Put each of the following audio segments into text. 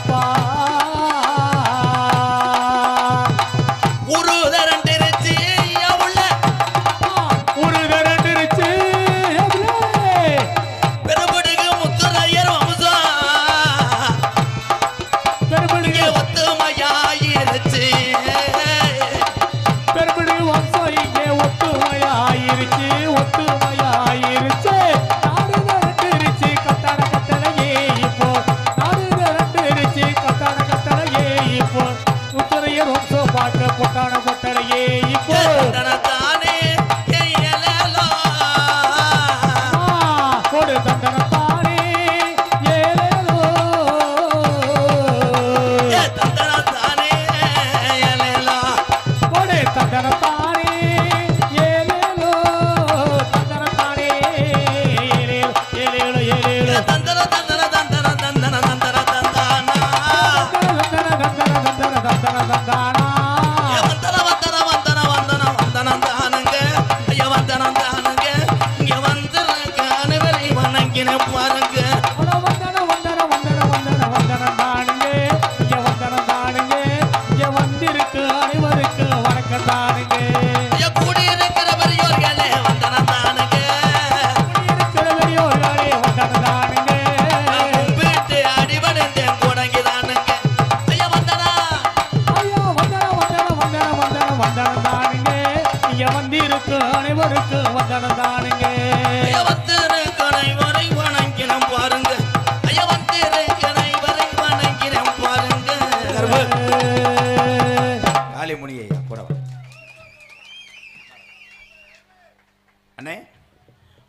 அப்பா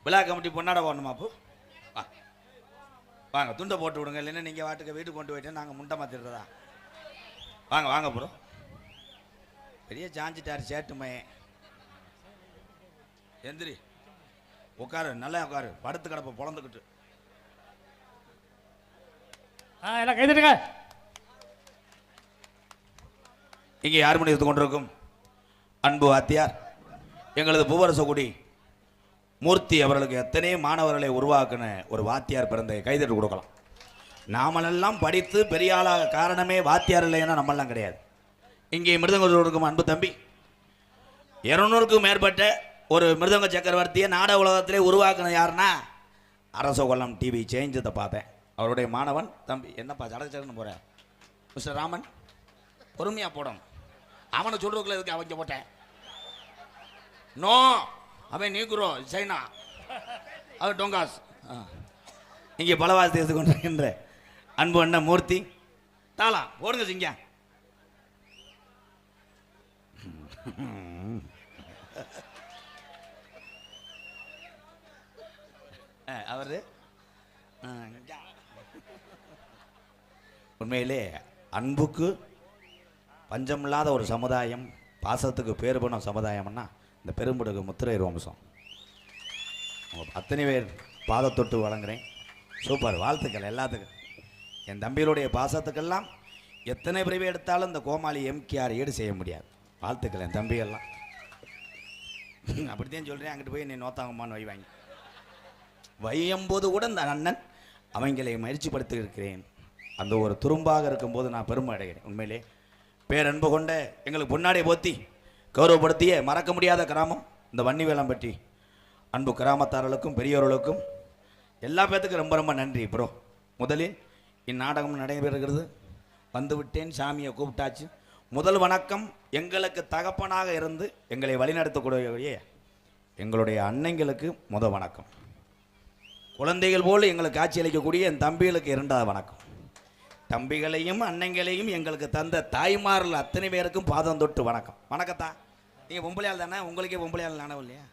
விழா கமிட்டி பொன்னாட போடணுமா? அப்போ வாங்க துண்டை போட்டு விடுங்க, இல்லைன்னா நீங்கள் வாட்டுக்கு வீட்டுக்கு கொண்டு போயிட்டு நாங்கள் முண்டை மாற்றிடுறதா. வாங்க வாங்க ப்ரோ. பெரிய சாஞ்சிட்டார் சேட்டுமே. எந்திரி உட்காரு, நல்லா உட்காரு, படுத்து கிடப்ப பொழந்துக்கிட்டு. எல்லாம் கைதுங்க. இங்கே யார் மணி எடுத்து கொண்டிருக்கும் அன்பு வாத்தியார் எங்களது பூவரசகுடி மூர்த்தி அவர்களுக்கு எத்தனை மாணவர்களை உருவாக்குன ஒரு வாத்தியார் பிறந்த கைதட்டு கொடுக்கலாம். நாமெல்லாம் படித்து பெரிய ஆளாக காரணமே வாத்தியார் இல்லைன்னா நம்மளாம் கிடையாது. இங்கே மிருதங்க இருக்கும் அன்பு தம்பி 200க்கும் மேற்பட்ட ஒரு மிருதங்க சக்கரவர்த்தியை நாடக உலகத்திலே உருவாக்குன யாருன்னா அரசகுலம் டிவி சேஞ்சத்தை பார்த்தேன். அவருடைய மாணவன் தம்பி. என்னப்பா சடச்சடன்னு போற மிஸ்டர் ராமன், பொறுமையாக போடணும். அவனை சொல்றதுக்குள்ள எதுக்கு அவங்க போட்டேன்? நோ, அவன் நீக்குறோ சைனா, அவன் டொங்காஸ். இங்கே பலவாசி தேர்ந்து கொண்டிருக்கின்ற அன்பு அண்ணன் மூர்த்தி தாளா போடுங்க சிங்க. அவரு உண்மையிலே அன்புக்கு பஞ்சமில்லாத ஒரு சமுதாயம், பாசத்துக்கு பேர் போன சமுதாயம்னா இந்த பெரும்புடுகு முத்திரையர் வம்சம். அத்தனை பேர் பாதத்தொட்டு வழங்குறேன். சூப்பர், வாழ்த்துக்கள் எல்லாத்துக்கும். என் தம்பிகளுடைய பாசத்துக்கெல்லாம் எத்தனை பிரிவு எடுத்தாலும் இந்த கோமாளி எம்கேஆர் ஈடு செய்ய முடியாது. வாழ்த்துக்கள் என் தம்பிகள்லாம். அப்படித்தான் சொல்கிறேன். அங்கிட்டு போய் நீ நோத்தாங்கம்மான்னு வைவாங்க. வையும்போது கூட இந்த அண்ணன் அவங்களை முயற்சிப்படுத்தி இருக்கிறேன். அந்த ஒரு துரும்பாக இருக்கும்போது நான் பெருமை அடைகிறேன். உண்மையிலே பேரன்பு கொண்ட எங்களுக்கு பொன்னாடை போத்தி கௌரவப்படுத்திய மறக்க முடியாத கிராமம் இந்த வன்னிவேலம்பட்டி அன்பு கிராமத்தார்களுக்கும் பெரியவர்களுக்கும் எல்லா பேர்த்துக்கும் ரொம்ப ரொம்ப நன்றி ப்ரோ. முதலில் இந்நாடகம் நடைபெறுகிறது. வந்துவிட்டேன், சாமியை கூப்பிட்டாச்சு. முதல் வணக்கம் எங்களுக்கு தகப்பனாக இருந்து எங்களை வழிநடத்தக்கூடிய எங்களுடைய அன்னைங்களுக்கு முதல் வணக்கம். குழந்தைகள் போல் எங்களுக்கு காட்சி அளிக்கக்கூடிய என் தம்பிகளுக்கு இரண்டாவது வணக்கம். தம்பிகளையும் அன்னைங்களையும் எங்களுக்கு தந்த தாய்மார்கள் அத்தனை பேருக்கும் பாதம் தொட்டு வணக்கம். வணக்கத்தா. நீங்கள் பொம்பளையால் தானே? உங்களுக்கே பொம்பளையால் நானே இல்லையா?